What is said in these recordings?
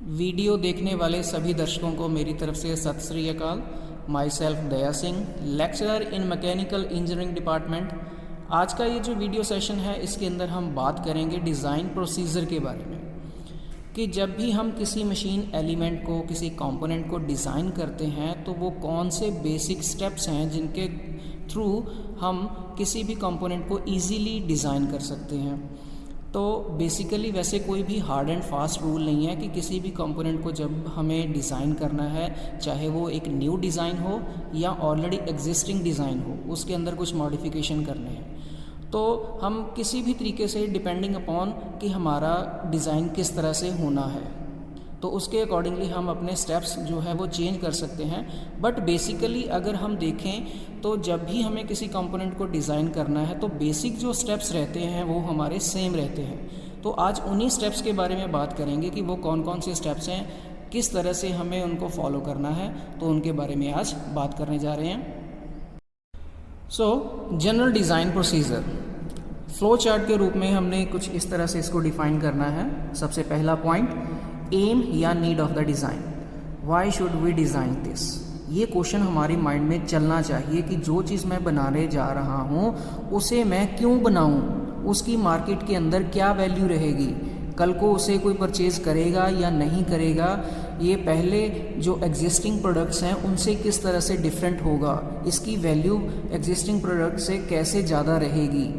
Video देखने वाले सभी दर्शकों को मेरी तरफ से सत श्री अकाल। My self Daya Singh, lecturer in mechanical engineering department. आज का ये जो वीडियो सेशन है इसके अंदर हम बात करेंगे डिज़ाइन प्रोसीजर के बारे में कि जब भी हम किसी मशीन एलिमेंट को, किसी कंपोनेंट को डिज़ाइन करते हैं तो वो कौन से बेसिक स्टेप्स हैं जिनके थ्रू हम किसी भी कंपोनेंट को इजीली डिज़ाइन कर सकते हैं। तो बेसिकली वैसे कोई भी हार्ड एंड फास्ट रूल नहीं है कि किसी भी कंपोनेंट को जब हमें डिज़ाइन करना है, चाहे वो एक न्यू डिज़ाइन हो या ऑलरेडी एग्जिस्टिंग डिज़ाइन हो, उसके अंदर कुछ मॉडिफिकेशन करने हैं, तो हम किसी भी तरीके से डिपेंडिंग अपॉन कि हमारा डिज़ाइन किस तरह से होना है तो उसके अकॉर्डिंगली हम अपने स्टेप्स जो है वो चेंज कर सकते हैं। बट बेसिकली अगर हम देखें तो जब भी हमें किसी कंपोनेंट को डिज़ाइन करना है तो बेसिक जो स्टेप्स रहते हैं वो हमारे सेम रहते हैं। तो आज उन्हीं स्टेप्स के बारे में बात करेंगे कि वो कौन कौन से स्टेप्स हैं, किस तरह से हमें उनको फॉलो करना है, तो उनके बारे में आज बात करने जा रहे हैं। General design procedure flow chart के रूप में हमने कुछ इस तरह से इसको डिफाइन करना है। सबसे पहला पॉइंट, एम या need of the design. Why should we design this? ये क्वेश्चन हमारे माइंड में चलना चाहिए कि जो चीज़ मैं बनाने जा रहा हूँ उसे मैं क्यों बनाऊँ, उसकी मार्केट के अंदर क्या वैल्यू रहेगी, कल को उसे कोई परचेज़ करेगा या नहीं करेगा, ये पहले जो एग्जिस्टिंग प्रोडक्ट्स हैं उनसे किस तरह से डिफरेंट होगा, इसकी वैल्यू एग्जिस्टिंग प्रोडक्ट से कैसे ज़्यादा रहेगी,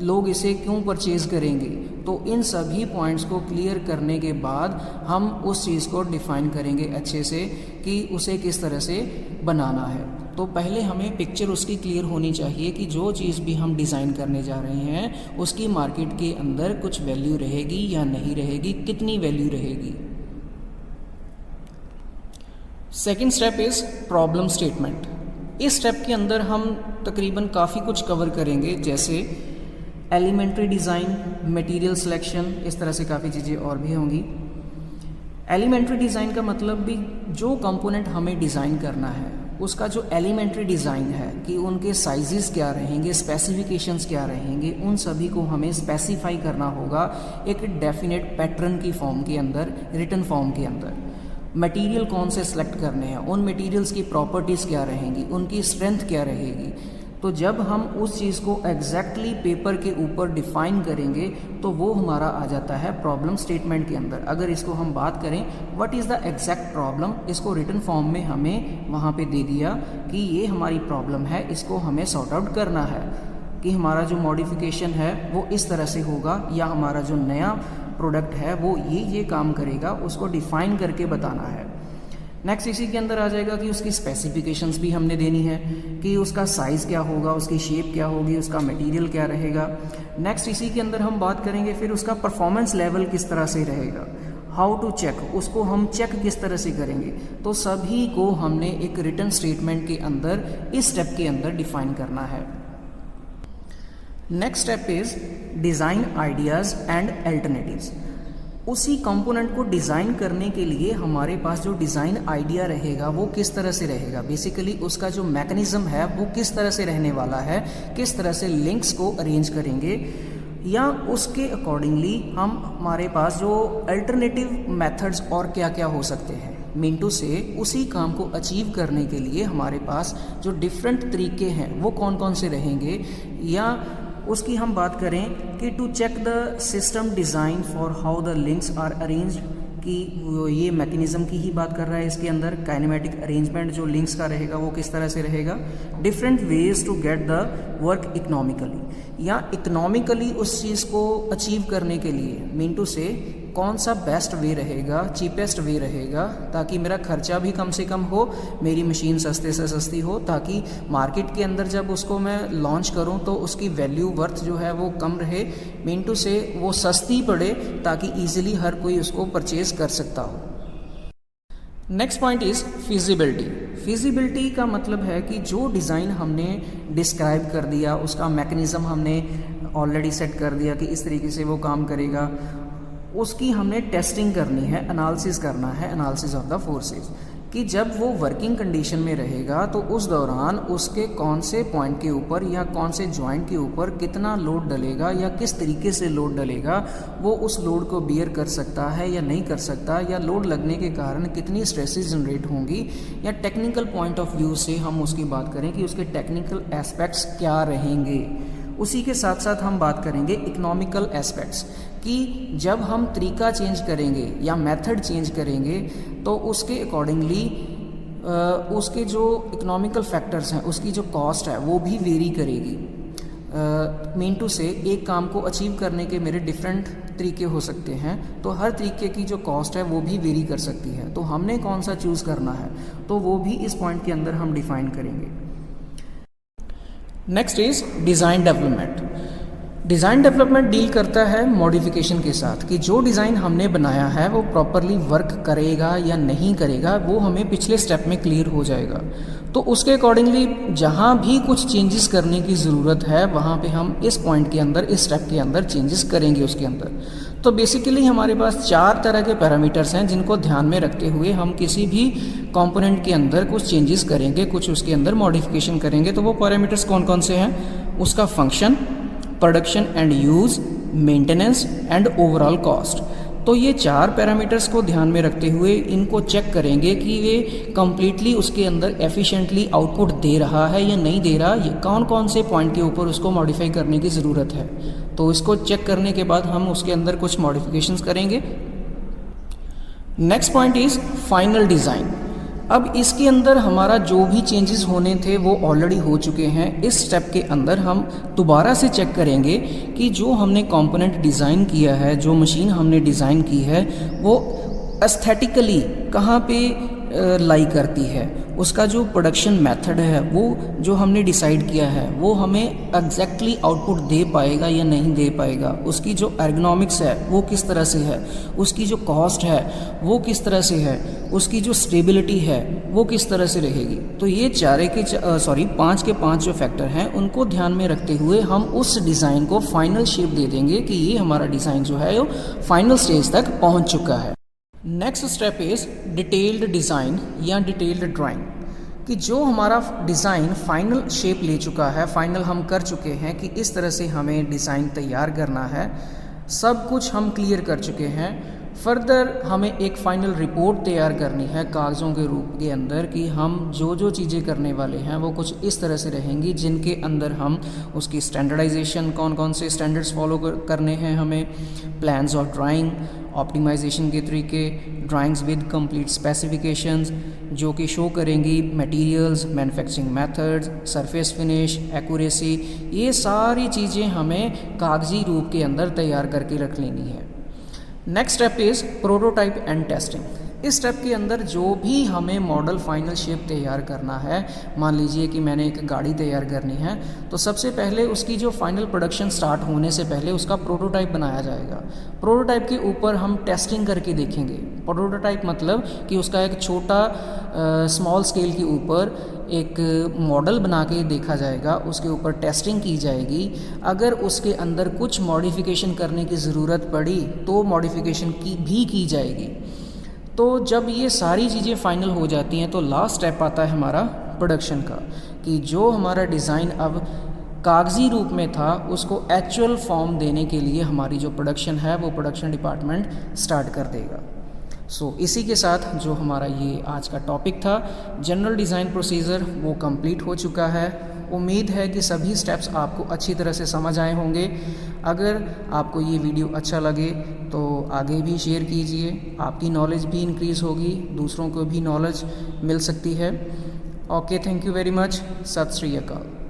लोग इसे क्यों परचेज़ करेंगे। तो इन सभी पॉइंट्स को क्लियर करने के बाद हम उस चीज़ को डिफ़ाइन करेंगे अच्छे से कि उसे किस तरह से बनाना है। तो पहले हमें पिक्चर उसकी क्लियर होनी चाहिए कि जो चीज़ भी हम डिज़ाइन करने जा रहे हैं उसकी मार्केट के अंदर कुछ वैल्यू रहेगी या नहीं रहेगी, कितनी वैल्यू रहेगी। Second step is problem statement. इस स्टेप के अंदर हम तकरीबन काफ़ी कुछ कवर करेंगे, जैसे एलिमेंट्री डिज़ाइन, मटेरियल सिलेक्शन, इस तरह से काफ़ी चीज़ें और भी होंगी। एलिमेंट्री डिज़ाइन का मतलब भी जो कंपोनेंट हमें डिज़ाइन करना है उसका जो एलिमेंट्री डिज़ाइन है कि उनके साइजेस क्या रहेंगे, स्पेसिफिकेशंस क्या रहेंगे, उन सभी को हमें स्पेसिफाई करना होगा एक डेफिनेट पैटर्न की फॉर्म के अंदर, रिटन फॉर्म के अंदर। मटेरियल कौन से सिलेक्ट करने हैं, उन मटेरियल्स की प्रॉपर्टीज़ क्या रहेंगी, उनकी स्ट्रेंथ क्या रहेगी। तो जब हम उस चीज़ को एग्जैक्टली पेपर के ऊपर डिफ़ाइन करेंगे तो वो हमारा आ जाता है प्रॉब्लम स्टेटमेंट के अंदर। अगर इसको हम बात करें what is the exact problem, इसको रिटन फॉर्म में हमें वहाँ पे दे दिया कि ये हमारी प्रॉब्लम है, इसको हमें सॉर्ट आउट करना है कि हमारा जो मॉडिफिकेशन है वो इस तरह से होगा या हमारा जो नया प्रोडक्ट है वो ये काम करेगा, उसको डिफ़ाइन करके बताना है। नेक्स्ट इसी के अंदर आ जाएगा कि उसकी स्पेसिफिकेशंस भी हमने देनी है कि उसका साइज़ क्या होगा, उसकी शेप क्या होगी, उसका मटेरियल क्या रहेगा। नेक्स्ट इसी के अंदर हम बात करेंगे फिर उसका परफॉर्मेंस लेवल किस तरह से रहेगा, हाउ टू चेक, उसको हम चेक किस तरह से करेंगे। तो सभी को हमने एक रिटन स्टेटमेंट के अंदर इस स्टेप के अंदर डिफाइन करना है। Next step is design ideas and alternatives. उसी कंपोनेंट को डिज़ाइन करने के लिए हमारे पास जो डिज़ाइन आइडिया रहेगा वो किस तरह से रहेगा, बेसिकली उसका जो मैकेनिज़्म है वो किस तरह से रहने वाला है, किस तरह से लिंक्स को अरेंज करेंगे, या उसके अकॉर्डिंगली हमारे पास जो अल्टरनेटिव मेथड्स और क्या क्या हो सकते हैं। मीन टू से उसी काम को अचीव करने के लिए हमारे पास जो डिफरेंट तरीके हैं वो कौन कौन से रहेंगे, या उसकी हम बात करें कि to check the system design for how the links are arranged, कि ये मैकेनिज़्म की ही बात कर रहा है इसके अंदर। काइनेमेटिक अरेंजमेंट जो लिंक्स का रहेगा वो किस तरह से रहेगा। Different ways to get the work economically, या इकोनॉमिकली उस चीज़ को अचीव करने के लिए मीन टू से कौन सा बेस्ट वे रहेगा, चीपेस्ट वे रहेगा, ताकि मेरा खर्चा भी कम से कम हो, मेरी मशीन सस्ते से सस्ती हो, ताकि मार्केट के अंदर जब उसको मैं लॉन्च करूं तो उसकी वैल्यू वर्थ जो है वो कम रहे, मीन टू से वो सस्ती पड़े ताकि ईजिली हर कोई उसको परचेज़ कर सकता हो। Next point is feasibility. Feasibility का मतलब है कि जो डिज़ाइन हमने डिस्क्राइब कर दिया, उसका मैकेनिज़्म हमने ऑलरेडी सेट कर दिया कि इस तरीके से वो काम करेगा, उसकी हमने टेस्टिंग करनी है, एनालिसिस करना है, एनालिसिस ऑफ द फोर्सेस कि जब वो वर्किंग कंडीशन में रहेगा तो उस दौरान उसके कौन से पॉइंट के ऊपर या कौन से जॉइंट के ऊपर कितना लोड डलेगा या किस तरीके से लोड डलेगा, वो उस लोड को बियर कर सकता है या नहीं कर सकता, या लोड लगने के कारण कितनी स्ट्रेसेस जनरेट होंगी, या टेक्निकल पॉइंट ऑफ व्यू से हम उसकी बात करें कि उसके टेक्निकल एस्पेक्ट्स क्या रहेंगे। उसी के साथ साथ हम बात करेंगे इकोनॉमिकल एस्पेक्ट्स कि जब हम तरीका चेंज करेंगे या मेथड चेंज करेंगे तो उसके अकॉर्डिंगली उसके जो इकोनॉमिकल फैक्टर्स हैं, उसकी जो कॉस्ट है वो भी वेरी करेगी। मीन टू से एक काम को अचीव करने के मेरे डिफरेंट तरीके हो सकते हैं, तो हर तरीके की जो कॉस्ट है वो भी वेरी कर सकती है। तो हमने कौन सा चूज़ करना है तो वो भी इस पॉइंट के अंदर हम डिफाइन करेंगे। Next is design development. Design development deal करता है मॉडिफिकेशन के साथ कि जो डिज़ाइन हमने बनाया है वो प्रॉपरली वर्क करेगा या नहीं करेगा, वो हमें पिछले स्टेप में क्लियर हो जाएगा। तो उसके अकॉर्डिंगली जहाँ भी कुछ चेंजेस करने की ज़रूरत है वहाँ पे हम इस पॉइंट के अंदर, इस स्टेप के अंदर चेंजेस करेंगे उसके अंदर। तो बेसिकली हमारे पास 4 तरह के पैरामीटर्स हैं जिनको ध्यान में रखते हुए हम किसी भी कंपोनेंट के अंदर कुछ चेंजेस करेंगे, कुछ उसके अंदर मॉडिफिकेशन करेंगे। तो वो पैरामीटर्स कौन कौन से हैं? उसका function, production and use, maintenance and overall cost. तो ये 4 पैरामीटर्स को ध्यान में रखते हुए इनको चेक करेंगे कि वे कम्प्लीटली उसके अंदर एफिशिएंटली आउटपुट दे रहा है या नहीं दे रहा, ये कौन कौन से पॉइंट के ऊपर उसको मॉडिफाई करने की ज़रूरत है। तो इसको चेक करने के बाद हम उसके अंदर कुछ मॉडिफिकेशंस करेंगे। Next point is final design. अब इसके अंदर हमारा जो भी चेंजेस होने थे वो ऑलरेडी हो चुके हैं। इस स्टेप के अंदर हम दोबारा से चेक करेंगे कि जो हमने कंपोनेंट डिज़ाइन किया है, जो मशीन हमने डिज़ाइन की है, वो एस्थेटिकली कहाँ पे लाई करती है। उसका जो प्रोडक्शन मेथड है, वो जो हमने डिसाइड किया है, वो हमें एग्जैक्टली आउटपुट दे पाएगा या नहीं दे पाएगा। उसकी जो एर्गोनॉमिक्स है वो किस तरह से है, उसकी जो कॉस्ट है वो किस तरह से है, उसकी जो स्टेबिलिटी है वो किस तरह से रहेगी। तो ये 5 के 5 जो फैक्टर हैं उनको ध्यान में रखते हुए हम उस डिज़ाइन को फाइनल शेप दे देंगे कि ये हमारा डिज़ाइन जो है वो फाइनल स्टेज तक पहुँच चुका है। Next step is detailed design या डिटेल्ड ड्राइंग, कि जो हमारा डिज़ाइन फाइनल शेप ले चुका है, फाइनल हम कर चुके हैं कि इस तरह से हमें डिज़ाइन तैयार करना है, सब कुछ हम क्लियर कर चुके हैं। फर्दर हमें एक फाइनल रिपोर्ट तैयार करनी है कागज़ों के रूप के अंदर कि हम जो जो चीज़ें करने वाले हैं वो कुछ इस तरह से रहेंगी, जिनके अंदर हम उसकी स्टैंडर्डाइजेशन, कौन कौन से स्टैंडर्ड्स फॉलो करने हैं हमें, प्लान्स ऑफ ड्राइंग, ऑप्टिमाइजेशन के तरीके, ड्राइंग्स विद कंप्लीट स्पेसिफिकेशंस जो कि शो करेंगी materials, manufacturing methods, surface finish, accuracy, ये सारी चीज़ें हमें कागजी रूप के अंदर तैयार करके रख लेनी है। Next step is prototype and testing. इस स्टेप के अंदर जो भी हमें मॉडल फाइनल शेप तैयार करना है, मान लीजिए कि मैंने एक गाड़ी तैयार करनी है, तो सबसे पहले उसकी जो फाइनल प्रोडक्शन स्टार्ट होने से पहले उसका प्रोटोटाइप बनाया जाएगा। प्रोटोटाइप के ऊपर हम टेस्टिंग करके देखेंगे। प्रोटोटाइप मतलब कि उसका एक छोटा स्मॉल स्केल के ऊपर एक मॉडल बना के देखा जाएगा, उसके ऊपर टेस्टिंग की जाएगी। अगर उसके अंदर कुछ मॉडिफिकेशन करने की ज़रूरत पड़ी तो मॉडिफिकेशन की जाएगी। तो जब ये सारी चीज़ें फाइनल हो जाती हैं तो लास्ट स्टेप आता है हमारा प्रोडक्शन का, कि जो हमारा डिज़ाइन अब कागज़ी रूप में था उसको एक्चुअल फॉर्म देने के लिए हमारी जो प्रोडक्शन है वो प्रोडक्शन डिपार्टमेंट स्टार्ट कर देगा। इसी के साथ जो हमारा ये आज का टॉपिक था जनरल डिज़ाइन प्रोसीजर वो कंप्लीट हो चुका है। उम्मीद है कि सभी स्टेप्स आपको अच्छी तरह से समझ आए होंगे। अगर आपको ये वीडियो अच्छा लगे तो आगे भी शेयर कीजिए, आपकी नॉलेज भी इंक्रीज़ होगी, दूसरों को भी नॉलेज मिल सकती है। Okay, thank you very much. सत श्री अकाल।